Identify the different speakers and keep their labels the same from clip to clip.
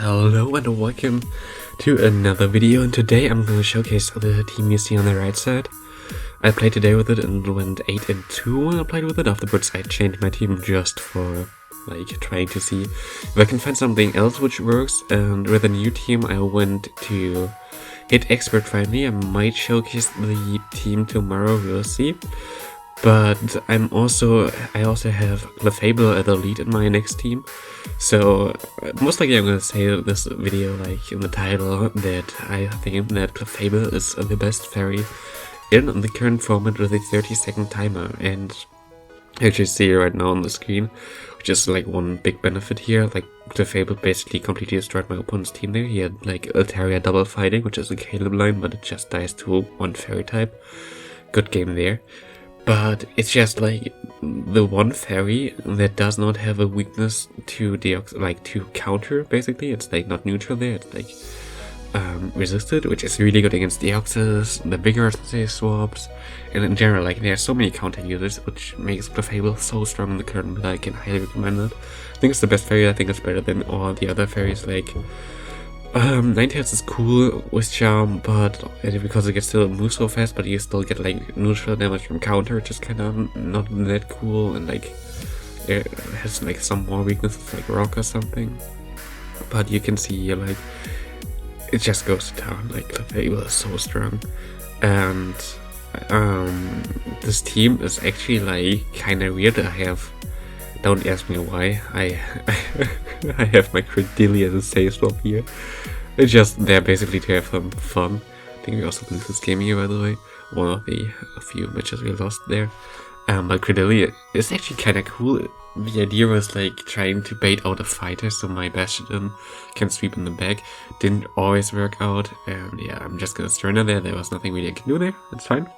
Speaker 1: Hello and welcome to another video, and today I'm going to showcase the team you see on the right side. I played today with it and went 8-2 when I played with it. Afterwards I changed my team just for trying to see if I can find something else which works, and with a new team I went to hit expert finally. I might showcase the team tomorrow, we'll see. But I also have Clefable as the lead in my next team, so most likely I'm gonna say this video in the title that I think that Clefable is the best fairy in the current format with a 30-second timer, and you actually see it right now on the screen, which is one big benefit here. Clefable basically completely destroyed my opponent's team there. He had Altaria double fighting, which is a Caleb line, but it just dies to one fairy type. Good game there. But it's just the one fairy that does not have a weakness to to counter. Basically, it's not neutral there. It's resisted, which is really good against Deoxys, the bigger swaps, and in general, there are so many counter users, which makes Clefable so strong in the current meta. I can highly recommend it. I think it's the best fairy. I think it's better than all the other fairies. Ninetales is cool with Charm, but because it gets still move so fast, but you still get neutral damage from counter, which is kind of not that cool, and it has some more weaknesses like Rock or something. But you can see it just goes to town. Clefable is so strong, and this team is actually kind of weird. Don't ask me why. I have my Credilli as a save swap here. It's just there basically to have some fun. I think we also lose this game here, by the way. One of the few matches we lost there. But Credilli is actually kind of cool. The idea was trying to bait out a fighter so my Bastion can sweep in the back. Didn't always work out, and yeah, I'm just gonna surrender there. There was nothing really I can do there. It's fine.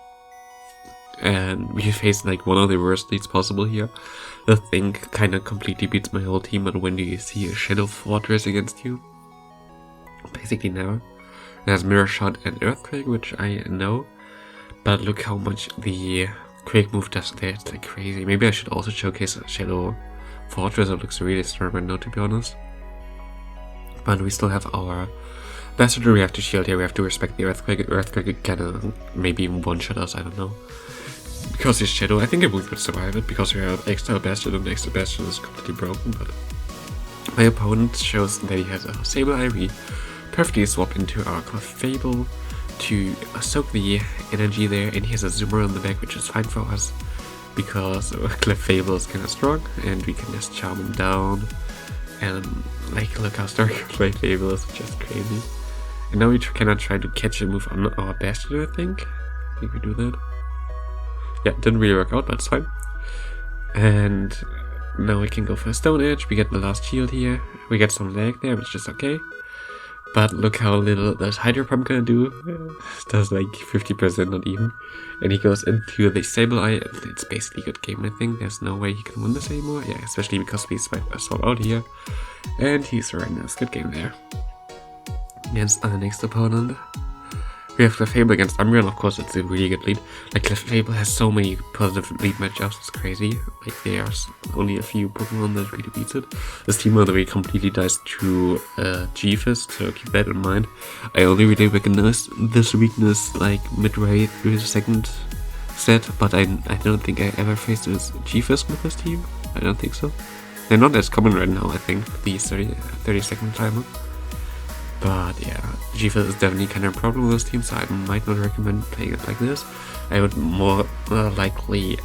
Speaker 1: And we faced one of the worst leads possible here. The thing kind of completely beats my whole team, but when do you see a Shadow Fortress against you? Basically never. It has Mirror Shot and Earthquake, which I know, but look how much the Quake move does there. It's crazy. Maybe I should also showcase a Shadow Fortress. It looks really strong right now, to be honest. But we still have our Bastion. We have to shield here. We have to respect the Earthquake. Earthquake can maybe even one-shot us, I don't know. Because his Shadow, I think it would survive it, because we have extra Bastion, and the extra Bastion is completely broken, but my opponent shows that he has a Sable Eye. We perfectly swap into our Clefable to soak the energy there, and he has a Zoomer on the back, which is fine for us, because Clefable is kind of strong, and we can just charm him down, and look how strong Clefable is, just crazy. And now we cannot try to catch a move on our Bastion, I think we do that. Yeah, didn't really work out, but it's fine. And now we can go for a Stone Edge. We get the last shield here. We get some lag there, which is okay. But look how little that Hydro Pump gonna do. It does 50%, not even. And he goes into the Sable Eye. It's basically a good game, I think. There's no way he can win this anymore. Yeah, especially because we swipe Assault out here. And he surrenders. Good game there. Against our next opponent, we have Clefable against Umbreon. Of course, it's a really good lead. Clefable has so many positive lead matchups, it's crazy. There's only a few Pokemon that really beats it. This team, by the way, completely dies to G-Fist, so keep that in mind. I only really recognized this weakness midway through the second set, but I don't think I ever faced this G-Fist with this team. I don't think so. They're not as common right now, I think, the 30-second timer. But yeah, G-Fist is definitely kind of a problem with this team, so I might not recommend playing it like this. I would more likely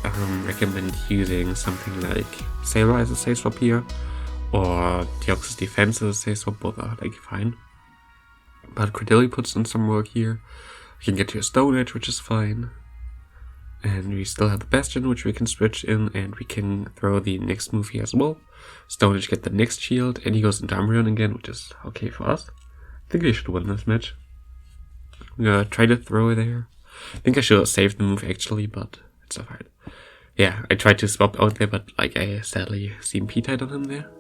Speaker 1: recommend using something like Sailor as a save swap here, or Deoxys Defense as a save swap. Both are fine. But Credilli puts in some work here. We can get to a Stone Edge, which is fine. And we still have the Bastion, which we can switch in, and we can throw the next move here as well. Stone Edge get the next shield, and he goes into Umbreon again, which is okay for us. I think we should win this match. I'm gonna try to throw it there. I think I should have saved the move actually, but it's alright. Yeah, I tried to swap out there, but I sadly seen P-Tide on him there.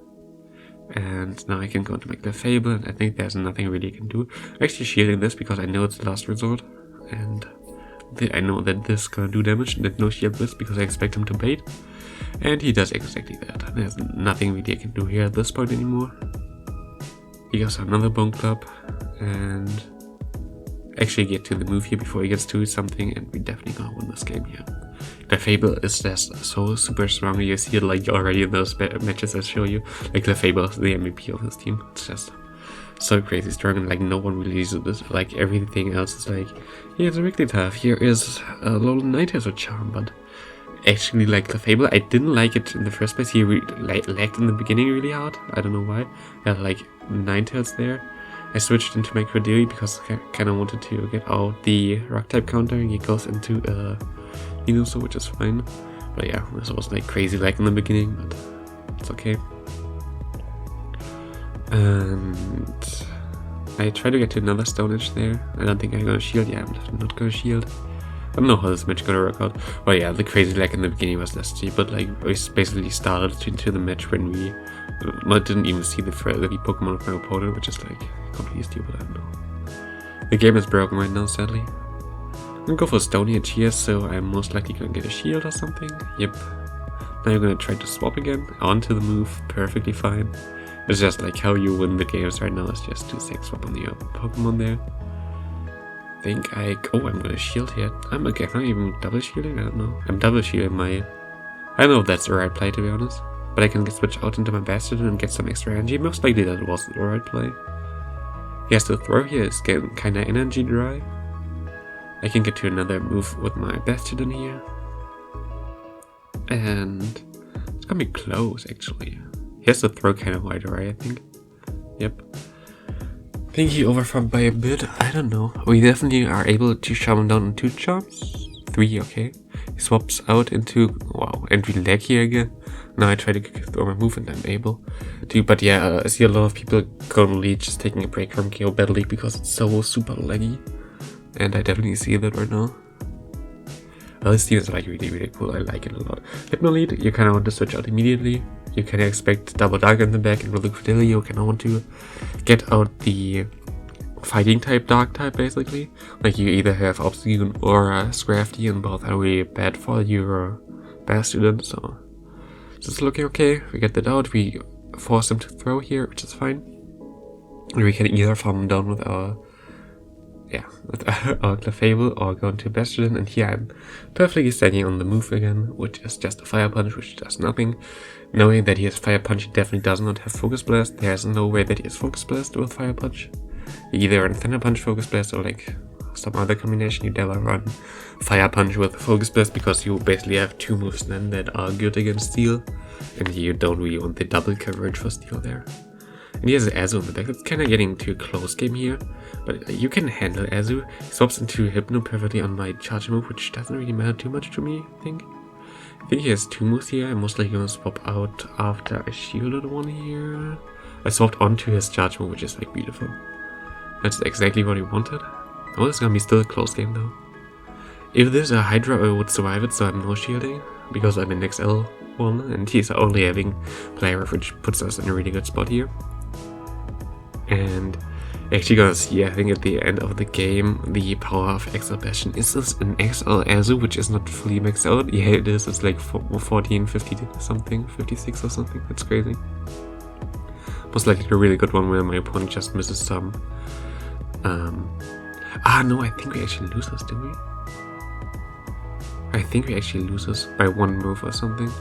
Speaker 1: And now I can go into my Clefable, and I think there's nothing really I can do. I'm actually shielding this because I know it's the last resort, and I know that this is gonna do damage, and that no shield this because I expect him to bait. And he does exactly that. There's nothing really I can do here at this point anymore. He goes another Bone Club and actually get to the move here before he gets to something, and we definitely gonna win this game here. Clefable is just so super strong. You see it like already in those matches I show you. Like Clefable is the MVP of this team. It's just so crazy strong, and like no one really uses this. Like everything else is like, yeah, it's really tough. Here is a little Ninetales charm, but actually like Clefable, I didn't like it in the first place. He lagged in the beginning really hard. I don't know why. I had like Ninetales there. I switched into my Cordelia because I kind of wanted to get out the rock type counter, and he goes into Venusaur, which is fine. But yeah, this was like crazy lag in the beginning, but it's okay. And I try to get to another Stone Edge there. I don't think I'm gonna shield. Yeah, I'm definitely not gonna shield. I don't know how this match gonna work out. But yeah, the crazy lag in the beginning was less cheap, but like we basically started into the match when we didn't even see the Pokemon of my opponent, which is like completely stupid, I don't know. The game is broken right now, sadly. I'm gonna go for Stone Edge here, so I'm most likely gonna get a shield or something. Yep. Now I'm gonna try to swap again onto the move, perfectly fine. It's just like how you win the games right now is just to sex swap on the Pokemon there. I'm gonna shield here. I'm not even double shielding, I don't know. I'm double shielding my... I don't know if that's the right play, to be honest. But I can switch out into my Bastion and get some extra energy. Most likely that was the right play. He has to throw here, is getting kinda energy dry. I can get to another move with my Bastion here. And it's gonna be close, actually. He has to throw kinda wide array, I think. Yep. I think he overfarmed by a bit, I don't know. We definitely are able to shove him down in 2 charms. 3, okay. He swaps out into, wow, and we lag here again. Now I try to throw my move and I'm able to, but yeah, I see a lot of people currently just taking a break from KO Battle League because it's so super laggy. And I definitely see that right now. Well, this team is like really cool, I like it a lot. Hypnolead, you kinda want to switch out immediately. You can expect Double Dark in the back, and with the Cordelia you kinda want to get out the fighting type, dark type basically. Like you either have Obstagoon or Scrafty, and both are really bad for your Bastion, so this is looking okay. We get that out, we force him to throw here, which is fine. And we can either farm him down with our Clefable or go into Bastion, and here I'm perfectly standing on the move again, which is just a Fire Punch, which does nothing. Knowing that he has Fire Punch, he definitely does not have Focus Blast. There's no way that he has Focus Blast with Fire Punch. Either on Thunder Punch Focus Blast or like some other combination. You never run Fire Punch with Focus Blast because you basically have 2 moves then that are good against Steel, and you don't really want the double coverage for Steel there. And he has Azu in the back. It's kind of getting to a close game here, but you can handle Azu. He swaps into Hypno perfectly on my charge move, which doesn't really matter too much to me, I think. I think he has 2 moves here. I'm most likely gonna swap out after I shielded one here. I swapped onto his charge move, which is like beautiful. That's exactly what he wanted. Oh, this is gonna be still a close game though. If there's a Hydra, I would survive it, so I'm no shielding, because I'm in XL1, and he's only having player, which puts us in a really good spot here. And actually gonna see, I think at the end of the game, the power of XL Bastion. Is this an XL Azu, which is not fully maxed out? Yeah, it is. It's like 14, 50 or something, 56 or something. That's crazy. Most likely a really good one where my opponent just misses some. No, I think we actually lose this, didn't we? I think we actually lose this by 1 move or something.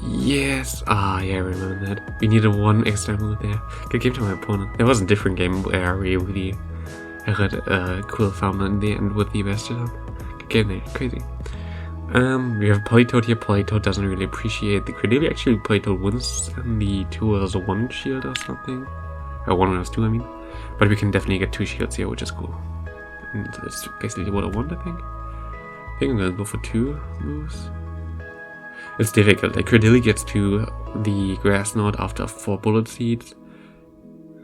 Speaker 1: Yes! Yeah, I remember that. We needed 1 extra move there. Good game to my opponent. There was a different game where we really had a cool founder in the end with the Bastion. Good game there. Crazy. We have Politoed here. Politoed doesn't really appreciate the Cordelia. Actually, Politoed wins and the 2 as a 1 shield or something. Or 1 as 2, I mean. But we can definitely get 2 shields here, which is cool. And that's basically what I want, I think. I think I'm gonna go for 2 moves. It's difficult. Like Cordelia gets to the grass node after 4 bullet seeds.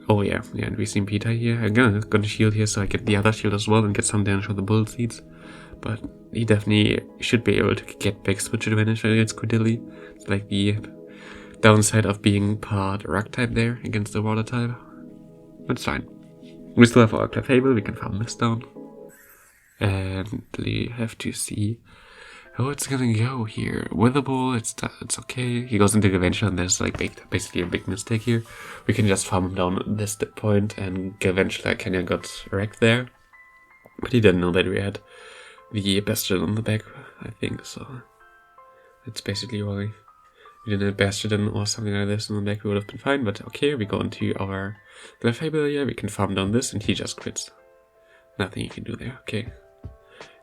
Speaker 1: Oh yeah, and we see Peter here. I'm gonna shield here so I get the other shield as well and get some damage with the bullet seeds. But he definitely should be able to get back switch advantage against Cordelia. It's like the downside of being part rock type there against the water type. That's fine. We still have our Clefable, we can farm this down. And we have to see Oh, it's gonna go here. Witherable, it's okay. He goes into Gaventure, and there's like basically a big mistake here. We can just farm him down at this point, and Gaventure kinda got wrecked there. But he didn't know that we had the Bastion on the back, I think, so that's basically why we didn't have Bastion or something like this on the back. We would have been fine, but okay, we go into our Clefable here, we can farm down this, and he just quits. Nothing you can do there, okay.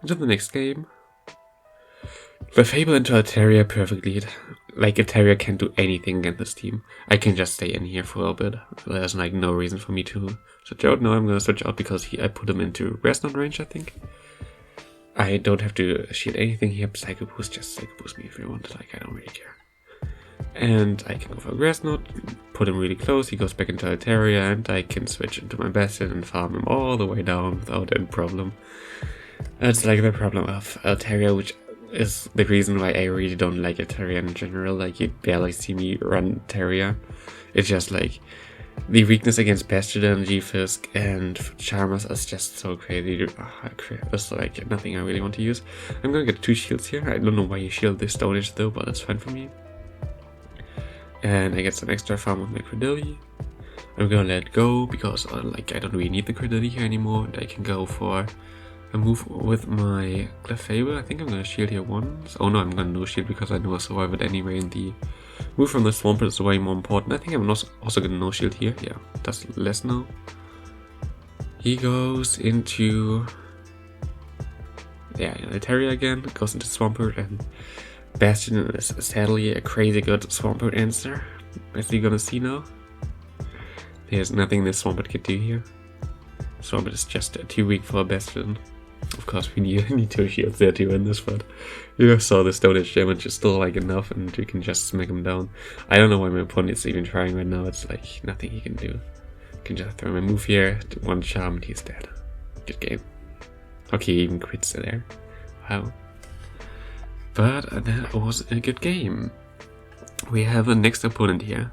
Speaker 1: Into the next game. Clefable into Altaria perfectly. Like, Altaria can't do anything against this team. I can just stay in here for a little bit. There's like no reason for me to switch out. No, I'm gonna switch out because I put him into Resonant range, I think. I don't have to shield anything here. Psycho Boost, just Psycho Boost me if you want. Like, I don't really care. And I can go for a Grass Knot, put him really close, he goes back into Altaria, and I can switch into my Bastion and farm him all the way down without any problem. That's like the problem of Altaria, which is the reason why I really don't like Altaria in general. Like, you barely see me run Altaria. It's just like, the weakness against Bastion, G-Fisk, and Charmers is just so crazy. It's like nothing I really want to use. I'm gonna get 2 shields here. I don't know why you shield this Stone Age though, but that's fine for me. And I get some extra farm with my Credilli. I'm gonna let it go because like I don't really need the Credilli here anymore, and I can go for a move with my Clefable. I think I'm gonna shield here once. Oh no, I'm gonna no shield because I know I survive it anyway, and the move from the Swamp is way more important. I think I'm also gonna no shield here. Yeah, does less now. He goes into Altaria again, goes into Swampert, and Bastion is sadly a crazy good Swampert answer, as you're gonna see now. There's nothing this Swampert can do here. Swampert is just too weak for a Bastion. Of course, we need 2 shields there to win this, but you saw the Stone Age damage is still like enough, and you can just smack him down. I don't know why my opponent is even trying right now. It's like nothing he can do. I can just throw my move here, 1 charm, and he's dead. Good game. Okay, he even quits there. Wow. But that was a good game. We have a next opponent here.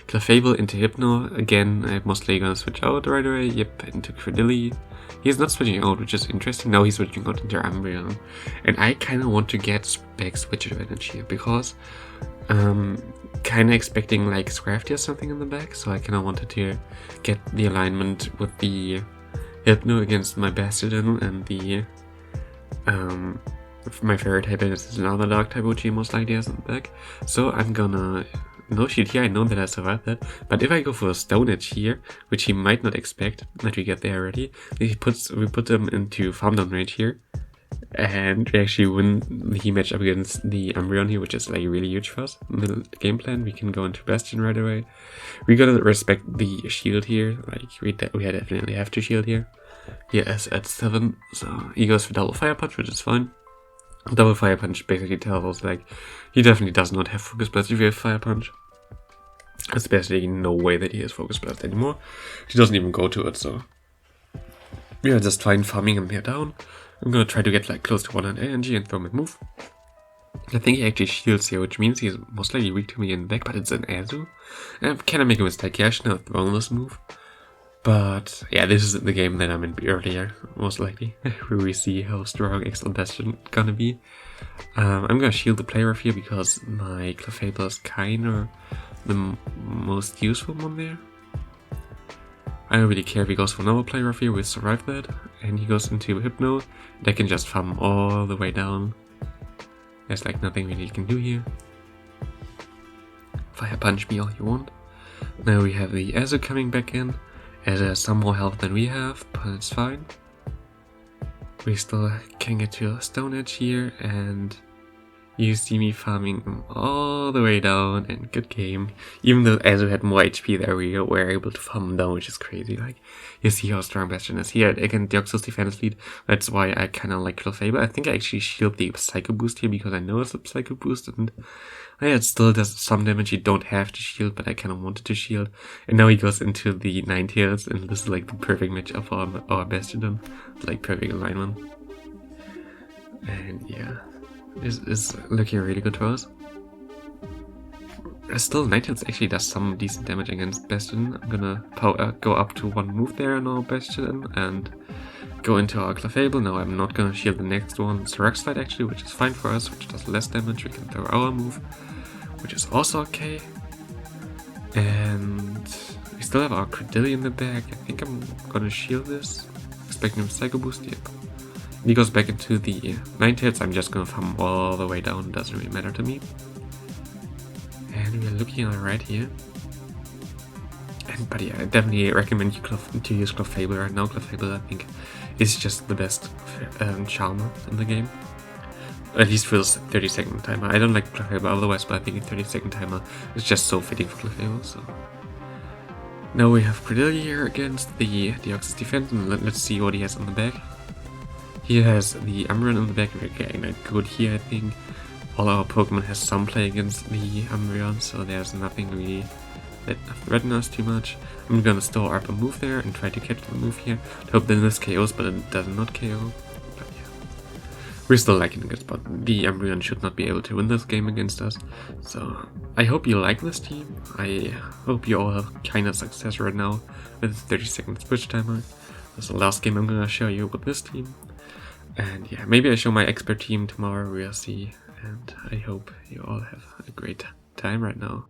Speaker 1: Clefable into Hypno. Again, I'm mostly gonna switch out right away. Yep, into Credilli. He's not switching out, which is interesting. Now he's switching out into Umbreon. And I kinda want to get back switch advantage here because kinda expecting like Scrafty or something in the back. So I kinda wanted to get the alignment with the Hypno against my Bastion and the my favorite type is another dark type, which he most likely has in the back. So I'm gonna no shield here. I know that I survived that, but if I go for a Stone Edge here, which he might not expect that we get there already, we put them into farm down range here, and we actually win the match up against the Umbreon here, which is like really huge for us in the game plan. We can go into Bastion right away. We gotta respect the shield here. Like we definitely have to shield here. He is at 7, so he goes for double Fire Punch, which is fine. Double Fire Punch basically tells us like he definitely does not have Focus Blast if you have Fire Punch. There's basically no way that he has Focus Blast anymore. He doesn't even go to it, so we are just fine farming him here down. I'm gonna try to get like close to 100 energy and throw my move. I think he actually shields here, which means he's most likely weak to me in the back, but it's an Azu. Can I make a mistake here? I shouldn't have thrown this move. But yeah, this is the game that I'm in earlier, most likely, where we see how strong Excellent Bastion gonna be. I'm gonna shield the play rough here because my Clefable is kinda the most useful one there. I don't really care if he goes for normal play rough here, we survive that. And he goes into Hypno, and I can just farm all the way down. There's like nothing really you can do here. Fire Punch me all you want. Now we have the Azu coming back in. Azu has some more health than we have, but it's fine. We still can get to a Stone Edge here, and you see me farming him all the way down, and good game. Even though Azu had more HP there, we were able to farm him down, which is crazy. Like, you see how strong Bastion is. Here, again, Deoxys defense lead. That's why I kinda like Clefable. I think I actually shield the Psycho Boost here because I know it's a Psycho Boost, and yeah, it still does some damage. You don't have to shield, but I kinda wanted to shield. And now he goes into the Ninetales, and this is like the perfect matchup for our Bastion. Like, perfect alignment. And yeah. This is looking really good for us. Still, Ninetales actually does some decent damage against Bastion. I'm gonna go up to 1 move there on our Bastion, and go into our Clefable. Now I'm not gonna shield the next one. It's Rock Slide actually, which is fine for us, which does less damage. We can throw our move, which is also okay. And we still have our Credillia in the back. I think I'm gonna shield this, expecting a Psycho Boost. Yep. He goes back into the Ninetales. I'm just gonna farm all the way down, doesn't really matter to me. And we're looking alright here. But yeah, I definitely recommend you to use Clefable right now. Clefable, I think, is just the best charmer in the game. At least for this 30-second timer. I don't like Clefable otherwise, but I think a 30-second timer is just so fitting for Clefable. So now we have Credillia here against the Deoxys defense, and let's see what he has on the back. He has the Umbreon in the back, and we're getting a good here, I think. All our Pokemon has some play against the Umbreon, so there's nothing really that threatens us too much. I'm gonna store up a move there and try to catch the move here. I hope that this KOs, but it does not KO. But yeah, we're still liking a good spot. The Umbreon should not be able to win this game against us. So I hope you like this team. I hope you all have kind of success right now with 30-second switch timer. That's the last game I'm gonna show you with this team. And yeah, maybe I show my expert team tomorrow, we'll see. And I hope you all have a great time right now.